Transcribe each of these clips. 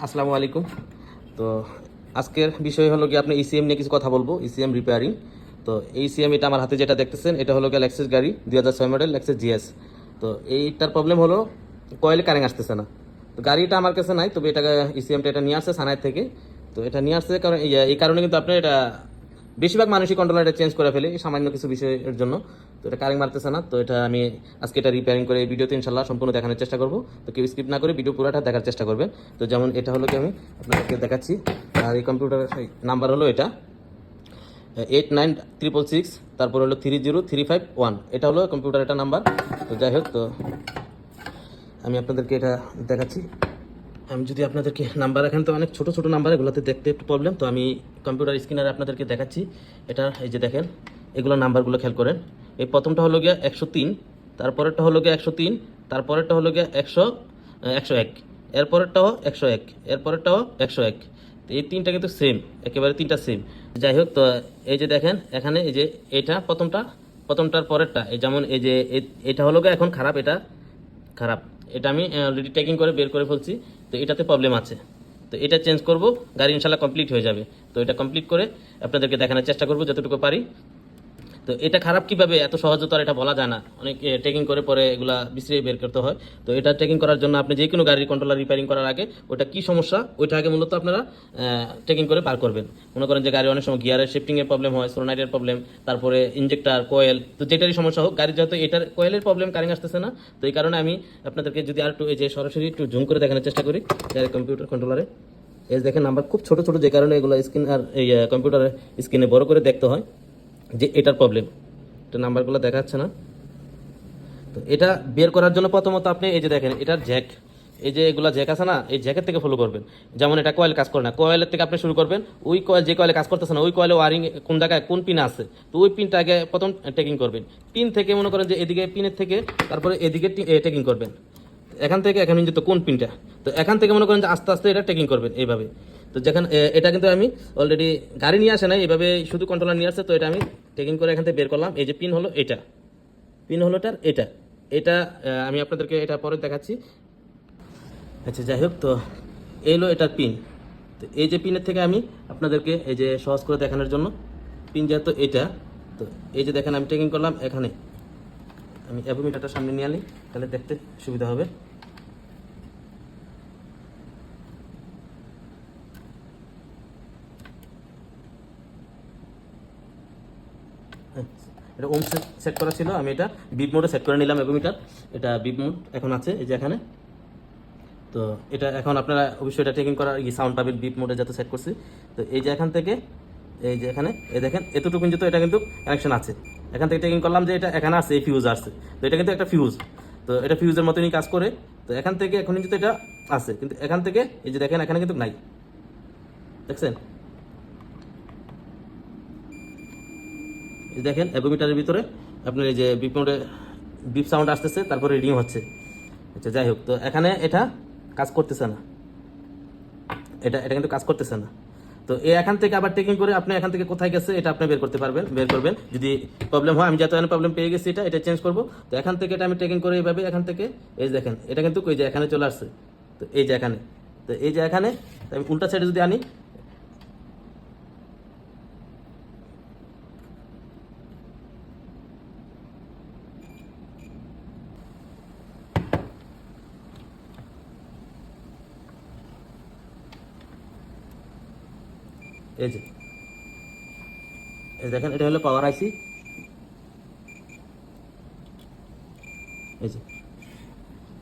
আসসালামু আলাইকুম। তো আজকের বিষয় হলো কি আপনি ইসিএম নিয়ে কিছু কথা বলবো, ইসিএম রিপেয়ারিং। তো এই ইসিএম এটা আমার হাতে যেটা দেখতেছেন এটা হলো গিয়ে লেক্সাস গাড়ি 2006 মডেল লেক্সাস জিএস। তো এইটার প্রবলেম হলো কয়েলে কারেন্ট আসতেছে না। তো গাড়িটা আমার কাছে নাই, তবে এটা ইসিএমটা এটা নিয়ে আসছে সানায় থেকে। তো এটা নিয়ে আসছে কারণ এই কারণে কিন্তু আপনি এটা বেশিরভাগ মানুষই কন্ট্রোলারটা চেঞ্জ করে ফেলে এই সামান্য কিছু বিষয়ের জন্য। তো এটা কারেন্ট মারতেছে না। তো এটা আমি আজকে এটা রিপেয়ারিং করে এই ভিডিওতে ইনশাল্লাহ সম্পূর্ণ দেখানোর চেষ্টা করবো। তো কেউ স্কিপ না করে ভিডিও পুরোটা দেখার চেষ্টা করবেন। তো যেমন এটা হলো কি আমি আপনাদেরকে দেখাচ্ছি, আর এই কম্পিউটারের নাম্বার হলো এটা 8966, তারপর হলো 30351, এটা হলো কম্পিউটার এটা নাম্বার। তো যাই হোক, তো আমি আপনাদেরকে এটা দেখাচ্ছি। আমি যদি আপনাদেরকে নাম্বার, এখানে তো অনেক ছোটো ছোটো নাম্বার, এগুলোতে দেখতে একটু প্রবলেম। তো আমি কম্পিউটার স্ক্রিনারে আপনাদেরকে দেখাচ্ছি এটা। এই যে দেখেন, এগুলো নাম্বারগুলো খেয়াল করেন। এই প্রথমটা হলো গিয়া 103, তারপরেরটা হলো গিয়া 103, তারপরেরটা হলো গিয়া 101, এরপরেরটাও 101, এরপরেরটাও 101। তো এই তিনটা কিন্তু সেম, একেবারে তিনটা সেম। যাই হোক, তো এই যে দেখেন এখানে এই যে এটা প্রথমটার পরেরটা, এই যেমন এই যে এটা হলো গিয়া এখন খারাপ, এটা খারাপ। এটা আমি অলরেডি ট্যাকিং করে বের করে ফেলছি। তো এটাতে প্রবলেম আছে, তো এটা চেঞ্জ করব, গাড়ি ইনশাল্লাহ কমপ্লিট হয়ে যাবে। তো এটা কমপ্লিট করে আপনাদেরকে দেখানোর চেষ্টা করব যতটুকু পারি। তো এটা খারাপ কিভাবে, এত সহজে তো আর এটা বলা যায় না, অনেক টেকিং করে পরে এগুলা বিশ্রিয়ে বের করতে হয়। তো এটা টেকিং করার জন্য আপনি যে কোনো গাড়ির কন্ট্রোলার রিপেয়ারিং করার আগে ওটা কি সমস্যা ওইটা আগে মূলত আপনারা টেকিং করে বার করবেন। মনে করেন যে গাড়ি অনেক সময় গিয়ারের শিফটিংয়ের প্রবলেম হয়, সোনাইটের প্রবলেম, তারপরে ইঞ্জেক্টার কয়েল, তো যেটারই সমস্যা হোক, গাড়ি যেহেতু এটার কয়েলের প্রবলেম, কারেন্ট আসতেছে না। তো এই কারণে আমি আপনাদেরকে যদি আর একটু এই যে সরাসরি একটু জুম করে দেখানোর চেষ্টা করি গাড়ির কম্পিউটার কন্ট্রোলারে। এই দেখেন নাম্বার খুব ছোট ছোট, যে কারণে এগুলো স্ক্রিন আর এই কম্পিউটারের স্ক্রিনে বড় করে দেখতে হয় যে এটার প্রবলেম। তো নাম্বারগুলো দেখা যাচ্ছে না। তো এটা বের করার জন্য প্রথমত আপনি এই যে দেখেন এটার জ্যাক, এই যে এগুলা জ্যাক আছে না, এই জ্যাকের থেকে ফলো করবেন। যেমন এটা কয়েল কাজ করে না, কয়েলের থেকে আপনি শুরু করবেন। ওই কয়েল, যে কয়েলে কাজ করতেছে না ওই কয়েলে ওয়ারিং কোন জায়গায় কোন পিন আছে, তো ওই পিনটা আগে প্রথম টেকিং করবেন। পিন থেকে মনে করেন যে এদিকে পিনের থেকে তারপরে এদিকে টেকিং করবেন। এখান থেকে এখানে কিন্তু কোন পিনটা, তো এখান থেকে মনে করেন যে আস্তে আস্তে এটা টেকিং করবেন এইভাবে। তো যেখানে এটা কিন্তু আমি অলরেডি গাড়ি নিয়ে আসে নাই, এইভাবে শুধু কন্ট্রোলার নিয়ে আসছে। তো এটা আমি টেকিং করে এখান থেকে বের করলাম। এই যে পিন হলো এটা, পিন হলো এটার এটা এটা আমি আপনাদেরকে এটা পরে দেখাচ্ছি। আচ্ছা যাই হোক, তো এই হলো এটার পিন। তো এই যে পিনের থেকে আমি আপনাদেরকে এই যে সহজ করে দেখানোর জন্য, পিন যেহেতু এটা, তো এই যে দেখেন আমি টেকিং করলাম এখানে। আমি অ্যাভোমিটারটা সামনে নিয়ে আনি, তাহলে দেখতে সুবিধা হবে। এটা ওম সেট করা ছিল, আমি এটা বিপ মোডে সেট করে নিলাম অ্যাভোমিটার। এটা বিপ মোড এখন আছে এই যে এখানে। তো এটা এখন আপনারা অবশ্যই এটা টেকিং করার সাউন্ড পাবেন বিপ মোডে যাতে সেট করছি। তো এই যে এখান থেকে এই যে এখানে এই দেখেন এতটুকু কিন্তু এটা কিন্তু কানেকশন আছে। এখান থেকে টেকিং করলাম যে এটা এখানে আছে, এই ফিউজ আসছে। তো এটা কিন্তু একটা ফিউজ, তো এটা ফিউজের মতনই কাজ করে। তো এখান থেকে এখন কিন্তু এটা আছে, কিন্তু এখান থেকে এই যে দেখেন এখানে কিন্তু নাই, দেখছেন? এই দেখেন অ্যাভোমিটারের ভিতরে আপনার এই যে বিপ মোডে বিপ সাউন্ড আসতেছে, তারপরে রিডিং হচ্ছে। আচ্ছা যাই হোক, তো এখানে এটা কাজ করতেছে না, এটা এটা কিন্তু কাজ করতেছে না। তো এখান থেকে আবার টেকিং করে আপনি এখান থেকে কোথায় গেছে এটা আপনি বের করতে পারবেন, বের করবেন যদি প্রবলেম হয়। আমি যেহেতু এখানে প্রবলেম পেয়ে গেছি, এটা চেঞ্জ করবো। তো এখান থেকে এটা আমি টেকিং করে এইভাবে এখান থেকে এই দেখেন এটা কিন্তু ওই যে এখানে চলে আসছে। তো এই যে এখানে, তো এই যে এখানে আমি উল্টা সাইডে যদি আনি, এই যে এই দেখেন এটা হলো পাওয়ার আইসি, এই যে।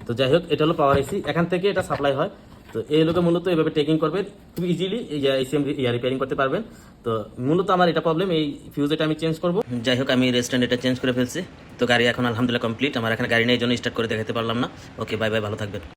তো যাই হোক, এটা হলো পাওয়ার আইসি, এখান থেকে এটা সাপ্লাই হয়। তো এই লোকে মূলত এইভাবে টেকিং করবে, খুব ইজিলি এই এসিএম রিপেয়ারিং করতে পারবেন। তো মূলত আমার এটা প্রবলেম, এই ফিউজ এটা আমি চেঞ্জ করবো। যাই হোক, আমি রেস্টুরেন্ট এটা চেঞ্জ করে ফেলছি। তো গাড়ি এখন আলহামদুলিল্লাহ কমপ্লিট। আমার এখানে গাড়ি নেই, এই জন্য স্টার্ট করে দেখাতে পারলাম না। ওকে, বাই বাই, ভালো থাকবেন।